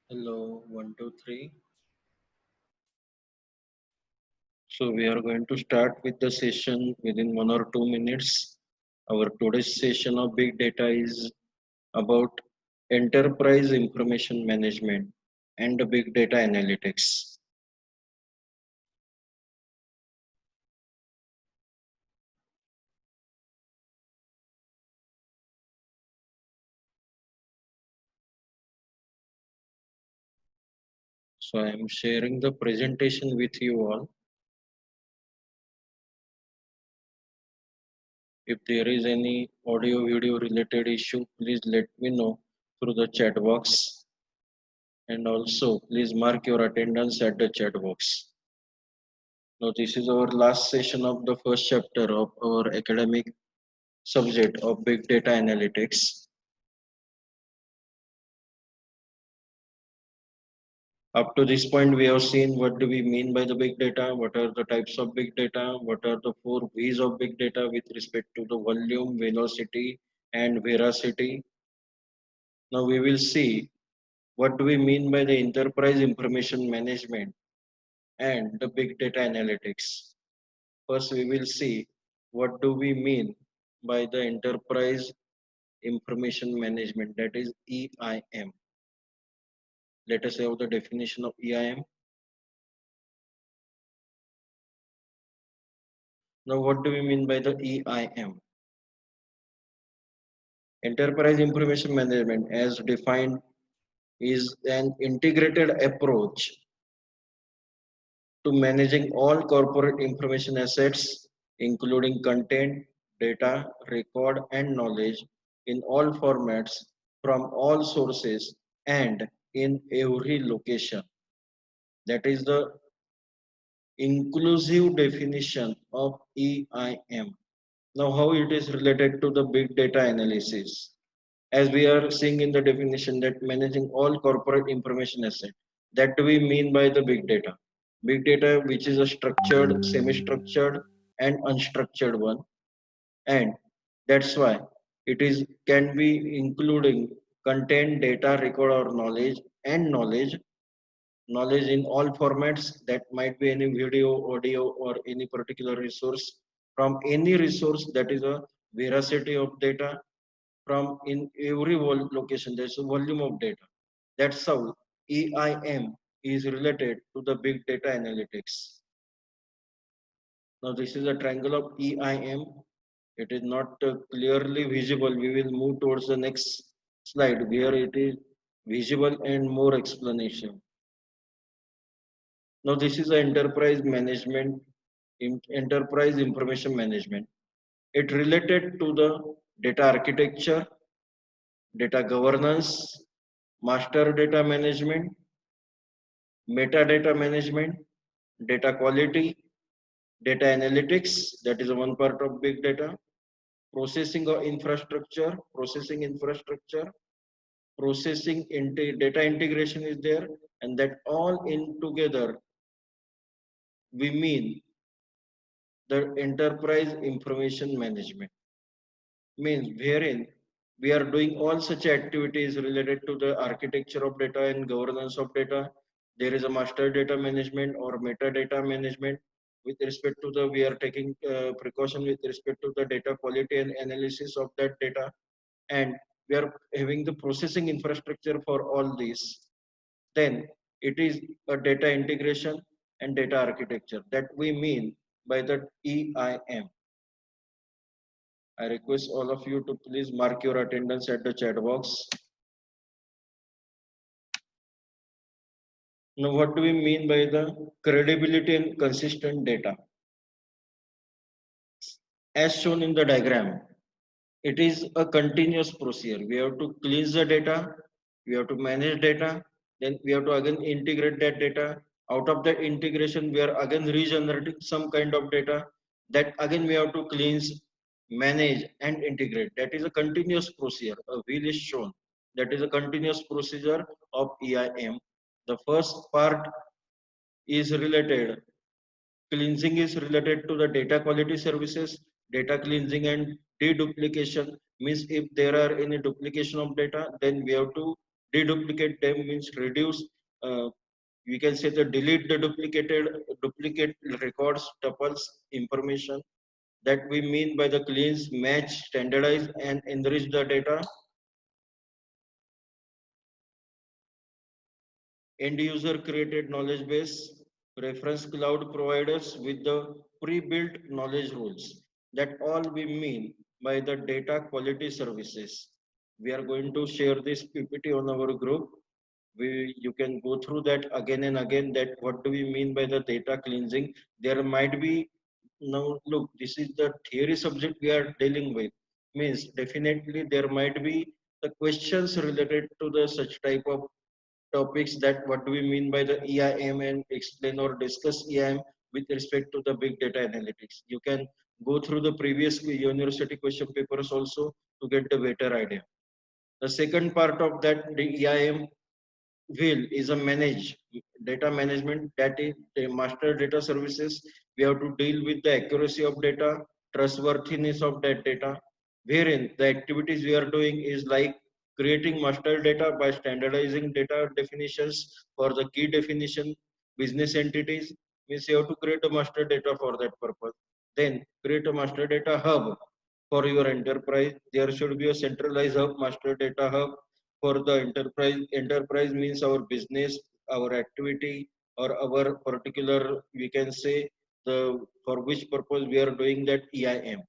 Hello, 1, 2, 3. So we are going to start with the session within 1 or 2 minutes. Our today's session of big data is about enterprise information management and the big data analytics. So I am sharing the presentation with you all. If there is any audio video related issue, please let me know through the chat box, and also please mark your attendance at the chat box. Now, this is our last session of the first chapter of our academic subject of big data analytics. Up to this point, we have seen what do we mean by the big data, what are the types of big data, what are the four V's of big data with respect to the volume, velocity, and veracity. Now we will see what do we mean by the enterprise information management and the big data analytics. First, we will see what do we mean by the enterprise information management, that is EIM. Let us have the definition of EIM. Now, what do we mean by the EIM? Enterprise information management, as defined, is an integrated approach to managing all corporate information assets, including content, data, record, and knowledge in all formats from all sources and in every location. That is the inclusive definition of EIM. Now, how it is related to the big data analysis? As we are seeing in the definition that managing all corporate information asset, that we mean by the big data. Big data, which is a structured, semi-structured, and unstructured one, and that's why it is can be including content, data, record, or knowledge in all formats. That might be any video, audio, or any particular resource. From any resource, that is a veracity of data. From in every location, there's a volume of data. That's how EIM is related to the big data analytics. Now this is a triangle of EIM. It is not clearly visible. We will move towards the next slide where it is visible and more explanation. Now this is the enterprise management, enterprise information management. It related to the data architecture, data governance, master data management, metadata management, data quality, data analytics, that is one part of big data, processing of infrastructure, processing data integration is there, and that all in together we mean the enterprise information management, means wherein we are doing all such activities related to the architecture of data and governance of data. There is a master data management or metadata management. With respect to the, we are taking precaution with respect to the data quality and analysis of that data, and we are having the processing infrastructure for all these. Then it is a data integration and data architecture that we mean by the EIM. I request all of you to please mark your attendance at the chat box. Now, what do we mean by the credibility and consistent data? As shown in the diagram, it is a continuous procedure. We have to cleanse the data, we have to manage data, then we have to again integrate that data. Out of that integration, we are again regenerating some kind of data that again we have to cleanse, manage, and integrate. That is a continuous procedure. A wheel is shown. That is a continuous procedure of EIM. The first part is related, cleansing is related to the data quality services. Data cleansing and deduplication means if there are any duplication of data, then we have to Deduplicate them means reduce. We can say the delete the duplicate records, tuples, information. That we mean by the cleanse, match, standardize, and enrich the data. End user created knowledge base, reference cloud providers with the pre-built knowledge rules. That all we mean by the data quality services. We are going to share this PPT on our group. You can go through that again and again, that what do we mean by the data cleansing. There might be, now look, this is the theory subject we are dealing with, means definitely there might be the questions related to the such type of topics, that what do we mean by the EIM, and explain or discuss EIM with respect to the big data analytics. You can go through the previous university question papers also to get the better idea. The second part of that, the EIM wheel, is a manage data management, that is the master data services. We have to deal with the accuracy of data, trustworthiness of that data, wherein the activities we are doing is like creating master data by standardizing data definitions for the key definition business entities. Means you have to create a master data for that purpose. Then create a master data hub for your enterprise. There should be a centralized hub, master data hub for the enterprise. Enterprise means our business, our activity, or our particular, we can say, the for which purpose we are doing that EIM.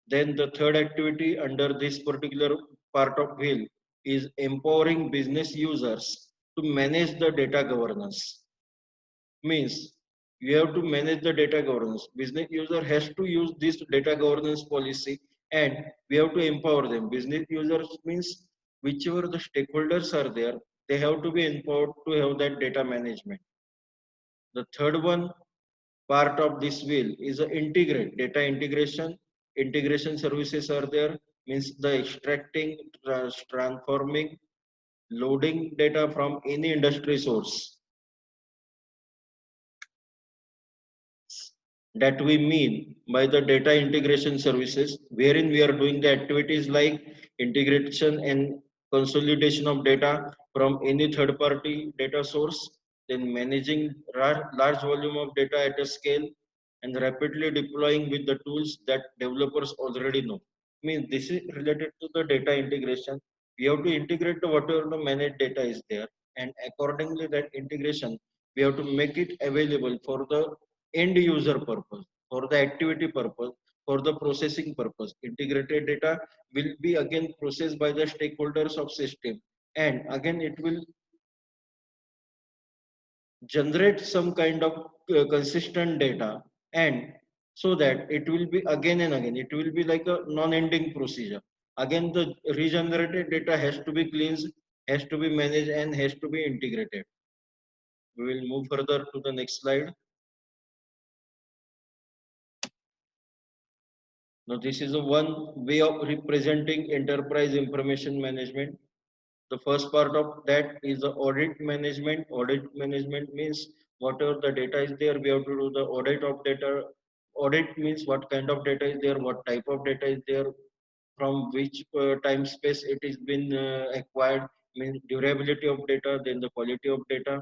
Then the third activity under this particular part of wheel is empowering business users to manage the data governance. Means you have to manage the data governance. Business user has to use this data governance policy, and we have to empower them. Business users means whichever the stakeholders are there, they have to be empowered to have that data management. The third one part of this wheel is a integrate data integration. Integration services are there, means the extracting, transforming, loading data from any industry source. That we mean by the data integration services, wherein we are doing the activities like integration and consolidation of data from any third party data source, then managing large volume of data at a scale, and rapidly deploying with the tools that developers already know. Means this is related to the data integration. We have to integrate the whatever the managed data is there, and accordingly that integration we have to make it available for the end user purpose, for the activity purpose, for the processing purpose. Integrated data will be again processed by the stakeholders of system, and again it will generate some kind of consistent data, and so that it will be again and again, it will be like a non-ending procedure. Again the regenerated data has to be cleansed, has to be managed, and has to be integrated. We will move further to the next slide. Now, this is a one way of representing enterprise information management. The first part of that is the audit management. Audit management means whatever the data is there, we have to do the audit of data. Audit means what kind of data is there, what type of data is there, from which time space it is been acquired, means durability of data, then the quality of data.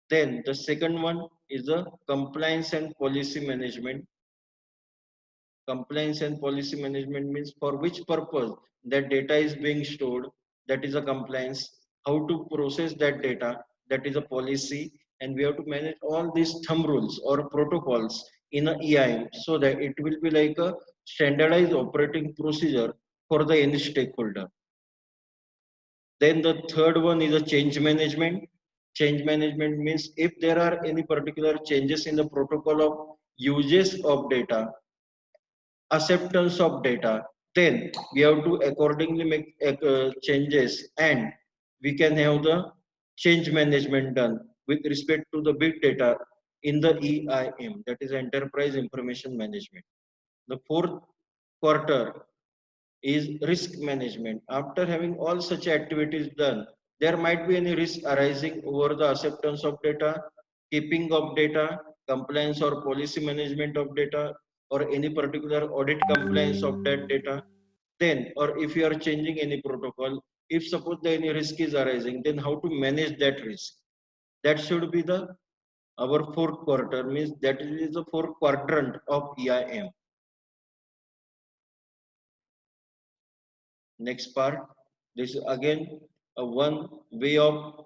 Then the second one is the compliance and policy management. Compliance and policy management means for which purpose that data is being stored, that is a compliance. How to process that data, that is a policy. And we have to manage all these thumb rules or protocols in a EIM, so that it will be like a standardized operating procedure for the any stakeholder. Then the third one is a change management. Change management means if there are any particular changes in the protocol of uses of data, acceptance of data, then we have to accordingly make changes, and we can have the change management done with respect to the big data in the EIM, that is enterprise information management. The fourth quarter is risk management. After having all such activities done, there might be any risk arising over the acceptance of data, keeping of data, compliance or policy management of data, or any particular audit compliance of that data. Then, or if you are changing any protocol, if suppose the any risk is arising, then how to manage that risk. That should be the our fourth quarter, means that is the fourth quadrant of EIM. Next part, this is again a one way of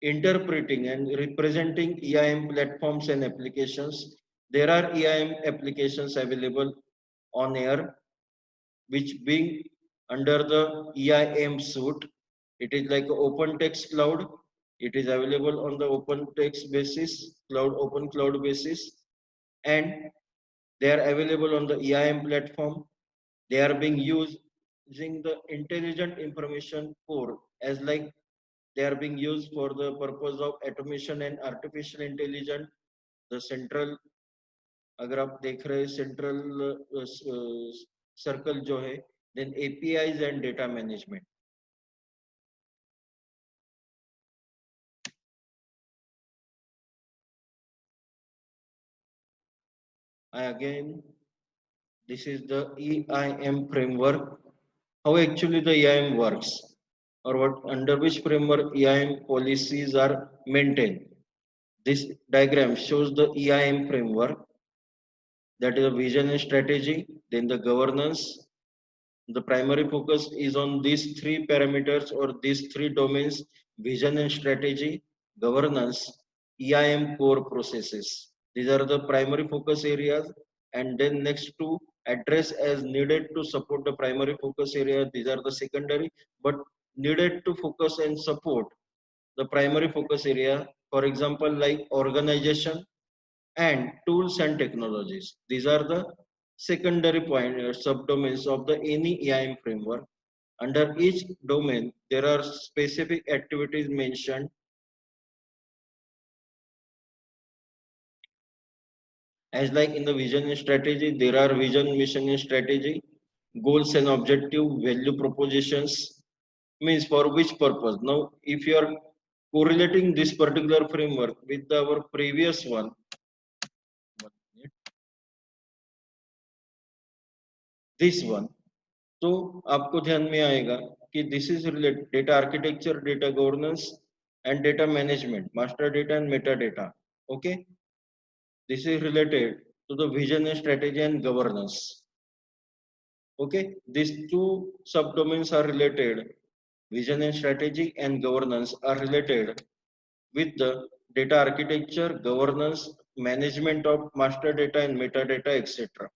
interpreting and representing EIM platforms and applications. There are EIM applications available on air, which being under the EIM suite. It is like open text cloud. It is available on the open text basis, open cloud basis, and they are available on the EIM platform. They are being used using the intelligent information core as like they are being used for the purpose of automation and artificial intelligence. The central, अगर आप देख रहे central circle जो है, then APIs and data management. Again, this is the EIM framework. How actually the EIM works, or what under which framework EIM policies are maintained. This diagram shows the EIM framework, that is a vision and strategy, then the governance. The primary focus is on these three parameters or these three domains: vision and strategy, governance, EIM core processes. These are the primary focus areas. And then next to address as needed to support the primary focus area, these are the secondary, but needed to focus and support the primary focus area. For example, like organization and tools and technologies. These are the secondary point subdomains of the any EIM framework. Under each domain, there are specific activities mentioned. As like in the vision and strategy, there are vision, mission and strategy, goals and objective, value propositions, means for which purpose. Now, if you are correlating this particular framework with our previous one, this one, तो आपको ध्यान में आएगा कि this is related data architecture, data governance and data management, master data and Meta data. Okay, this is related to the vision and strategy and governance. Okay, these two subdomains are related. Vision and strategy and governance are related with the data architecture, governance, management of master data and metadata, etc.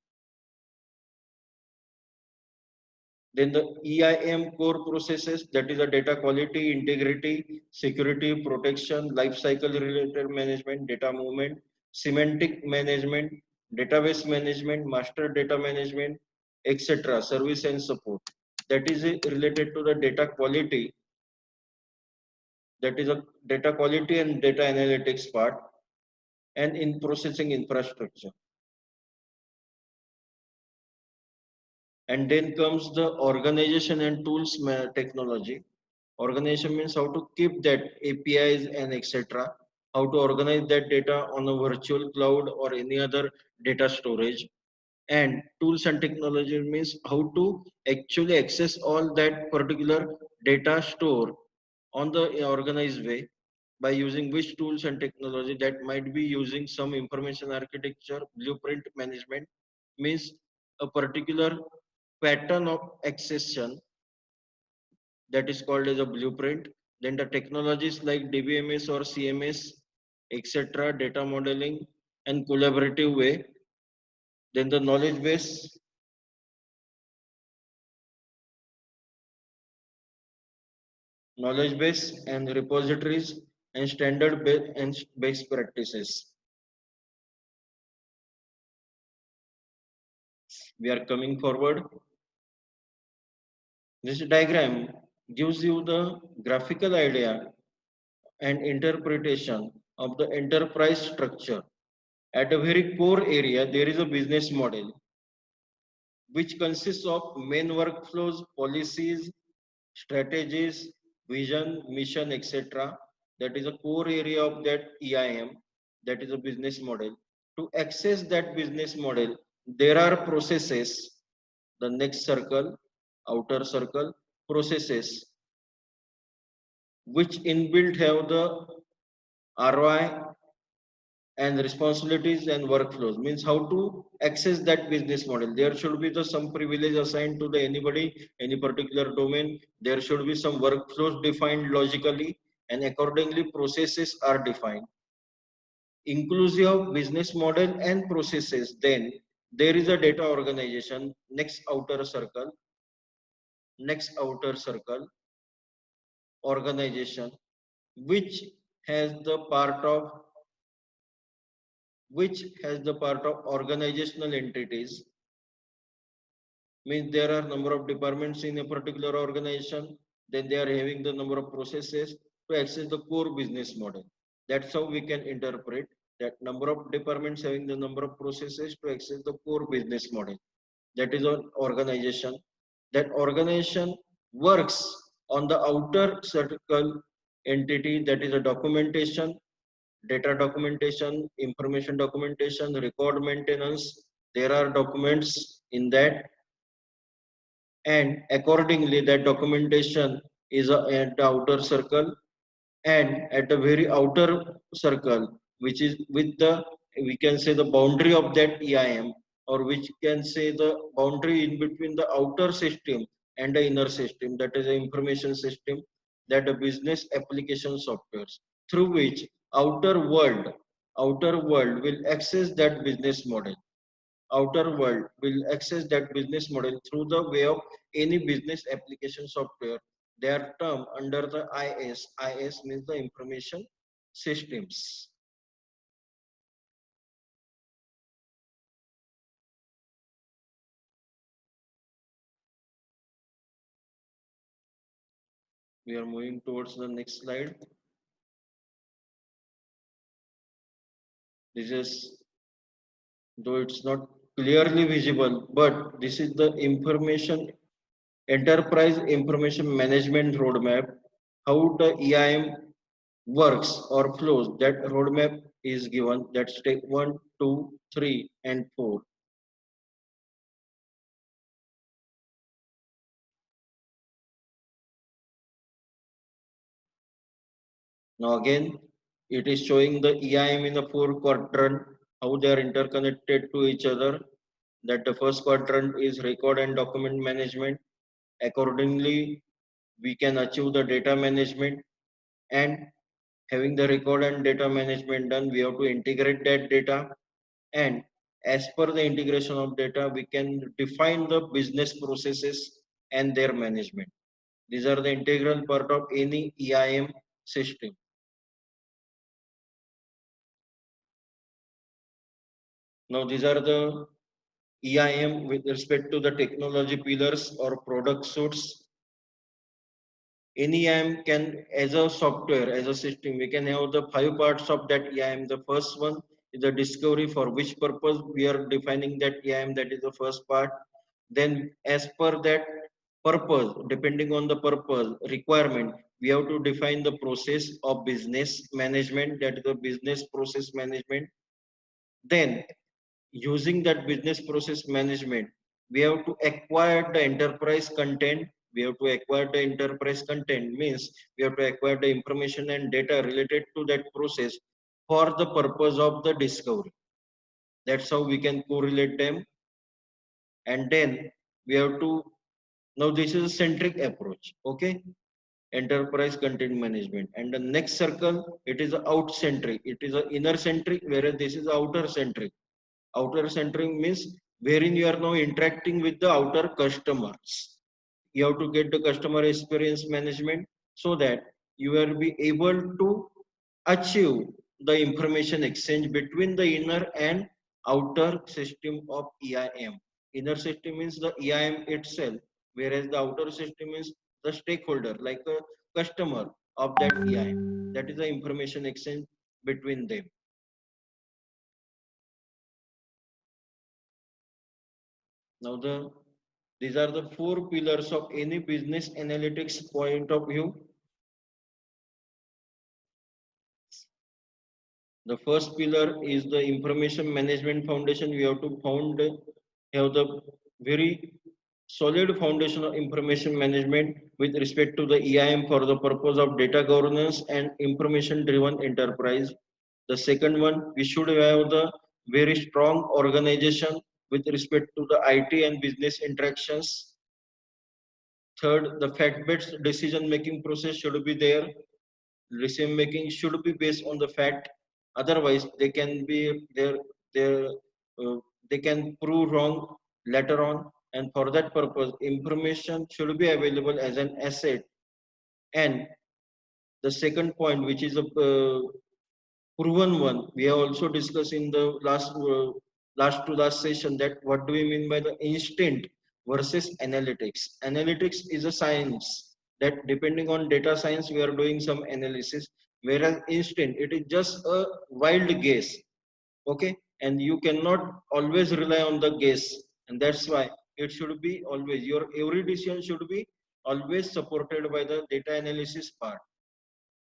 Then the EIM core processes, that is a data quality, integrity, security, protection, life cycle related management, data movement, semantic management, database management, master data management, etc. Service and support. That is related to the data quality. That is a data quality and data analytics part, and in processing infrastructure. And then comes the organization and tools technology. Organization means how to keep that APIs and etc. How to organize that data on a virtual cloud or any other data storage. And tools and technology means how to actually access all that particular data store on the organized way by using which tools and technology. That might be using some information architecture, blueprint management, means a particular pattern of accession, that is called as a blueprint. Then the technologies like DBMS or CMS, etc., data modeling and collaborative way. Then the knowledge base and repositories and standard and best practices. We are coming forward. This diagram gives you the graphical idea and interpretation of the enterprise structure. At a very core area, there is a business model which consists of main workflows, policies, strategies, vision, mission, etc. That is a core area of that EIM, that is a business model. To access that business model, there are processes, the next circle, outer circle, processes. which inbuilt have the ROI and responsibilities and workflows, means how to access that business model. There should be some privilege assigned to the anybody, any particular domain. There should be some workflows defined logically, and accordingly processes are defined. Inclusive business model and processes. Then there is a data organization, next outer circle organization, which has the part of organizational entities, means there are number of departments in a particular organization. Then they are having the number of processes to access the core business model. That's how we can interpret that number of departments having the number of processes to access the core business model. That is an organization. That organization works on the outer circle entity, that is a documentation, data documentation, information documentation, record maintenance. There are documents in that, and accordingly that documentation is at the outer circle. And at the very outer circle, which is with the, we can say, the boundary of that EIM, or which can say the boundary in between the outer system and the inner system, that is the information system, that the business application softwares through which outer world will access that business model. Outer world will access that business model through the way of any business application software. They are termed under the IS. IS means the information systems. We are moving towards the next slide. This is, though it's not clearly visible, but this is the information enterprise information management roadmap, how the EIM works or flows. That roadmap is given. That's step 1, 2, 3, and 4. Now again, it is showing the EIM in the 4 quadrant, how they are interconnected to each other. That the first quadrant is record and document management. Accordingly, we can achieve the data management, and having the record and data management done, we have to integrate that data, and as per the integration of data, we can define the business processes and their management. These are the integral part of any EIM system. Now these are the EIM with respect to the technology pillars or product suites. Any EIM can, as a software, as a system, we can have the 5 parts of that EIM. The first one is the discovery, for which purpose we are defining that EIM, that is the first part. Then as per that purpose, depending on the purpose requirement, we have to define the process of business management, that is the business process management. Then using that business process management, we have to acquire the enterprise content. We have to acquire the enterprise content means we have to acquire the information and data related to that process for the purpose of the discovery. That's how we can correlate them. And then we have to, now this is a centric approach, okay, enterprise content management. And the next circle, it is a out centric, it is a inner centric, whereas this is outer centric. Outer centering means wherein you are now interacting with the outer customers. You have to get the customer experience management so that you will be able to achieve the information exchange between the inner and outer system of EIM. Inner system means the EIM itself, whereas the outer system is the stakeholder, like a customer of that EIM. That is the information exchange between them. Now these are the 4 pillars of any business analytics point of view. The first pillar is the information management foundation. We have to have the very Solid foundation of information management with respect to the EIM for the purpose of data governance and information driven enterprise. The second one, we should have the very strong organization with respect to the IT and business interactions. Third, the fact-based decision-making process should be there. Decision-making should be based on the fact. Otherwise, they can be there. Uh, they can prove wrong later on. And for that purpose, information should be available as an asset. And the second point, which is a proven one, we have also discussed in the last to last session, that what do we mean by the instant versus analytics. Analytics is a science that, depending on data science, we are doing some analysis, whereas instant, it is just a wild guess. Okay, and you cannot always rely on the guess, and that's why it should be always, your every decision should be always supported by the data analysis part.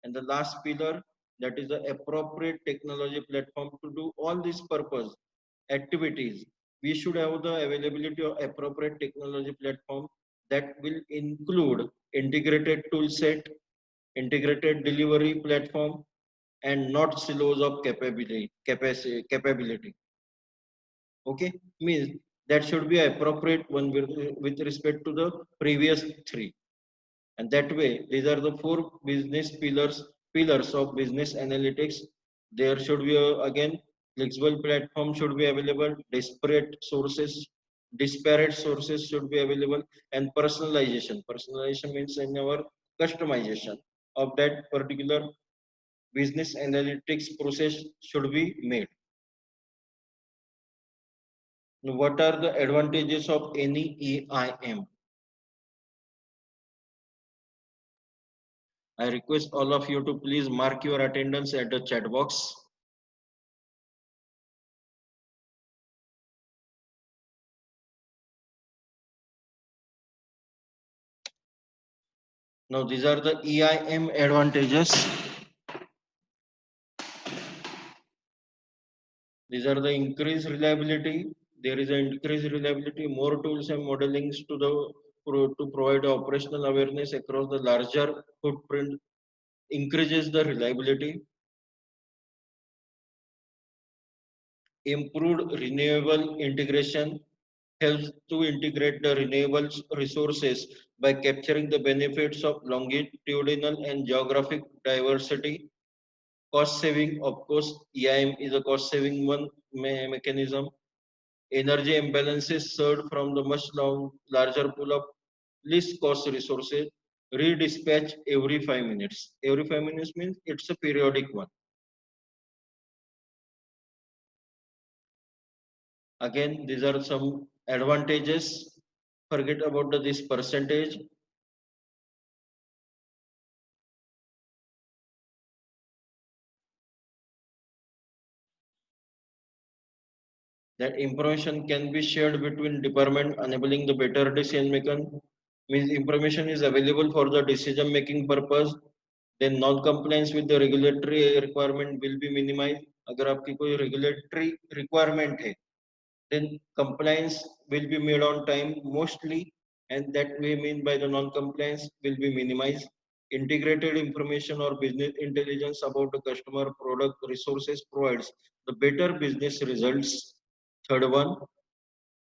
And the last pillar, that is the appropriate technology platform to do all these purpose activities. We should have the availability of appropriate technology platform that will include integrated tool set, integrated delivery platform, and not silos of capability. Okay, means that should be appropriate one with respect to the previous three. And that way, these are the four business pillars of business analytics. There should be again, flexible platform should be available, disparate sources should be available, and personalization means in our customization of that particular business analytics process should be made. Now, what are the advantages of any EIM? I request all of you to please mark your attendance at the chat box. Now, these are the EIM advantages. These are the increased reliability. There is an increased reliability, more tools and modelings to provide operational awareness across the larger footprint, increases the reliability. Improved renewable integration helps to integrate the renewable resources by capturing the benefits of longitudinal and geographic diversity. Cost saving, of course, EIM is a cost saving one mechanism. Energy imbalances served from the much larger pool of least cost resources. Redispatch every 5 minutes. Every 5 minutes means it's a periodic one. Again, these are some advantages. Forget about this percentage. That information can be shared between department, enabling the better decision making. Means information is available for the decision making purpose. Then non-compliance with the regulatory requirement will be minimized. अगर आपकी कोई regulatory requirement है, then compliance will be made on time mostly, and that we mean by the non-compliance will be minimized. Integrated information or business intelligence about the customer, product, resources provides the better business results. Third one,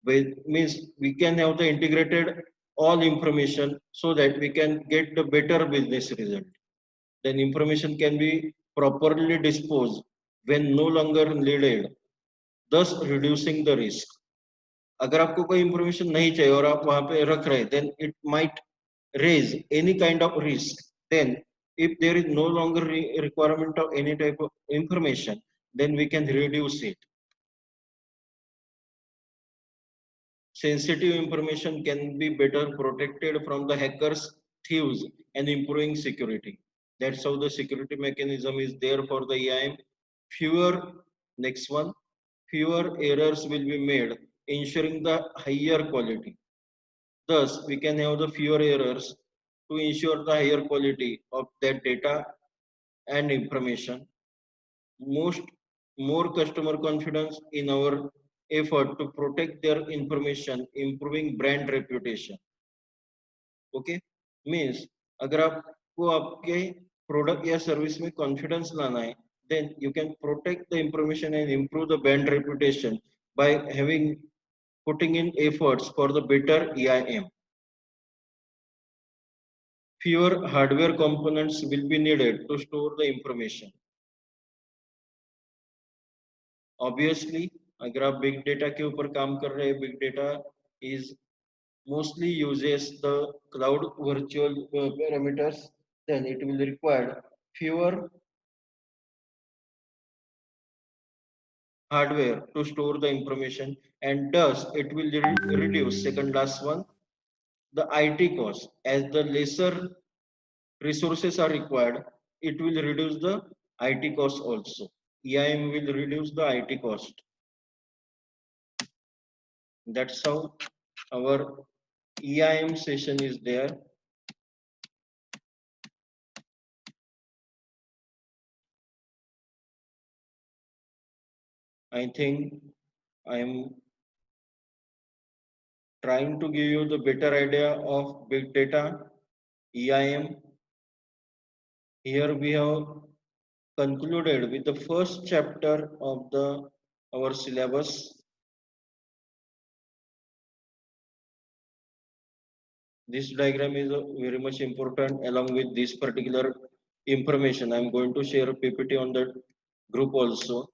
means we can have the integrated all information so that we can get the better business result. Then information can be properly disposed when no longer needed, thus reducing the risk. अगर आपको कोई information नहीं चाहिए और आप वहां पे रख रहे, then it might raise any kind of risk. Then if there is no longer requirement of any type of information, then we can reduce it. Sensitive information can be better protected from the hackers, thieves, and improving security. That's how the security mechanism is there for the EIM. Fewer, next one, fewer errors will be made, ensuring the higher quality. Thus, we can have the fewer errors to ensure the higher quality of that data and information. Most more customer confidence in our effort to protect their information, improving brand reputation. Okay, means अगर आपको आपके product या service में confidence लाना है, then you can protect the information and improve the brand reputation by having putting in efforts for the better EIM. Fewer hardware components will be needed to store the information. Obviously, अगर आप big data के ऊपर काम कर रहे हैं, big data is mostly uses the cloud virtual parameters, then it will require fewer hardware to store the information, and thus it will reduce, second last one, the IT cost. As the lesser resources are required, it will reduce the IT cost also. EIM will reduce the IT cost. That's how our EIM session is there. I think I am trying to give you the better idea of big data, EIM. Here we have concluded with the first chapter of the our syllabus. This diagram is very much important. Along with this particular information, I am going to share a PPT on the group also.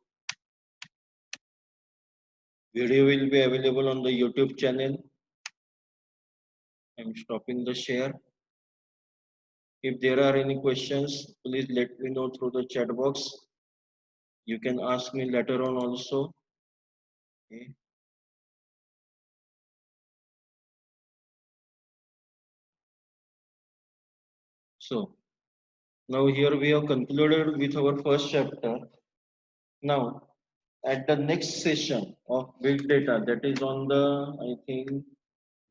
Video will be available on the YouTube channel. I am stopping the share. If there are any questions, please let me know through the chat box. You can ask me later on also. Okay. So now here we have concluded with our first chapter. Now at the next session of big data, that is on the, I think,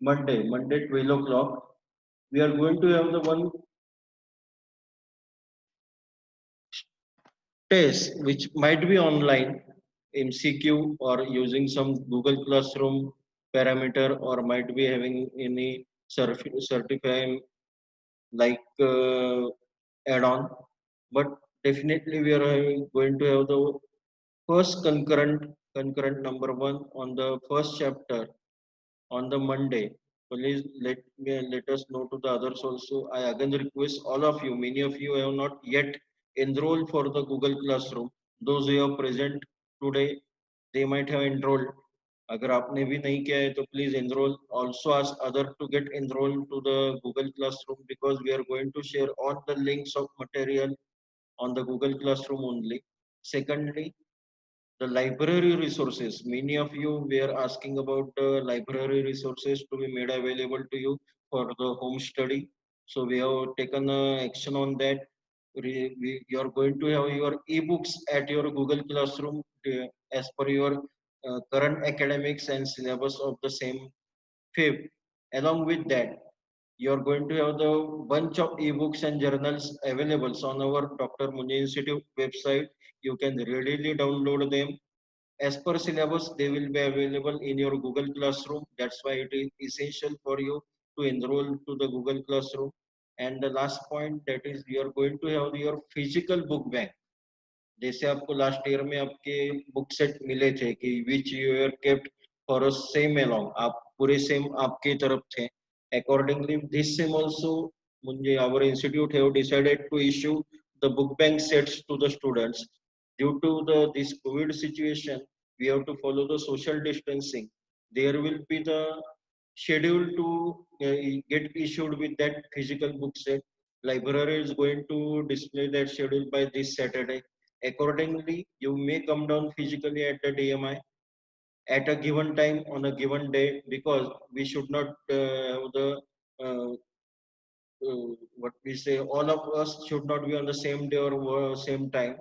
Monday 12 o'clock, we are going to have the one test which might be online, MCQ, or using some Google Classroom parameter, or might be having any certifying like add-on. But definitely we are going to have the first concurrent number one on the first chapter on the Monday. Please let us know to the others also. I again request all of you. Many of you have not yet enrolled for the Google Classroom. Those who are present today, they might have enrolled. अगर आपने भी नहीं किया है तो please enroll. Also ask other to get enrolled to the Google Classroom, because we are going to share all the links of material on the Google Classroom only. Secondly, the library resources. Many of you were asking about the library resources to be made available to you for the home study. So we have taken action on that. You are going to have your ebooks at your Google Classroom as per your current academics and syllabus of the same fifth. Along with that, you are going to have the bunch of ebooks and journals available on our Dr. Munjay Institute website. You can readily download them as per syllabus. They will be available in your Google Classroom. That's why it is essential for you to enroll to the Google Classroom. And the last point, that is you are going to have your physical book bank. जैसे आपको last year में आपके book set मिले थे कि which you are kept for a same along, आप पूरे same आपके तरफ थे. Accordingly, this same also, मुझे our institute have decided to issue the book bank sets to the students. Due to the this COVID situation, we have to follow the social distancing. There will be the schedule to get issued with that physical book set. Library is going to display that schedule by this Saturday. Accordingly, you may come down physically at the DMI at a given time on a given day, because we should not have the uh, what we say, all of us should not be on the same day or same time.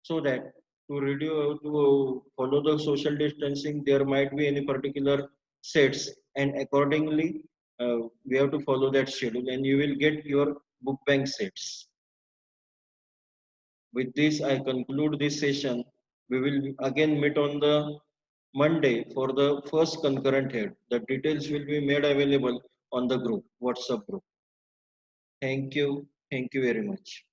So that to reduce, to follow the social distancing, there might be any particular sets, and accordingly we have to follow that schedule, and you will get your book bank sets. With this, I conclude this session. We will again meet on the Monday for the first concurrent head. The details will be made available on the group, WhatsApp group. Thank you. Thank you very much.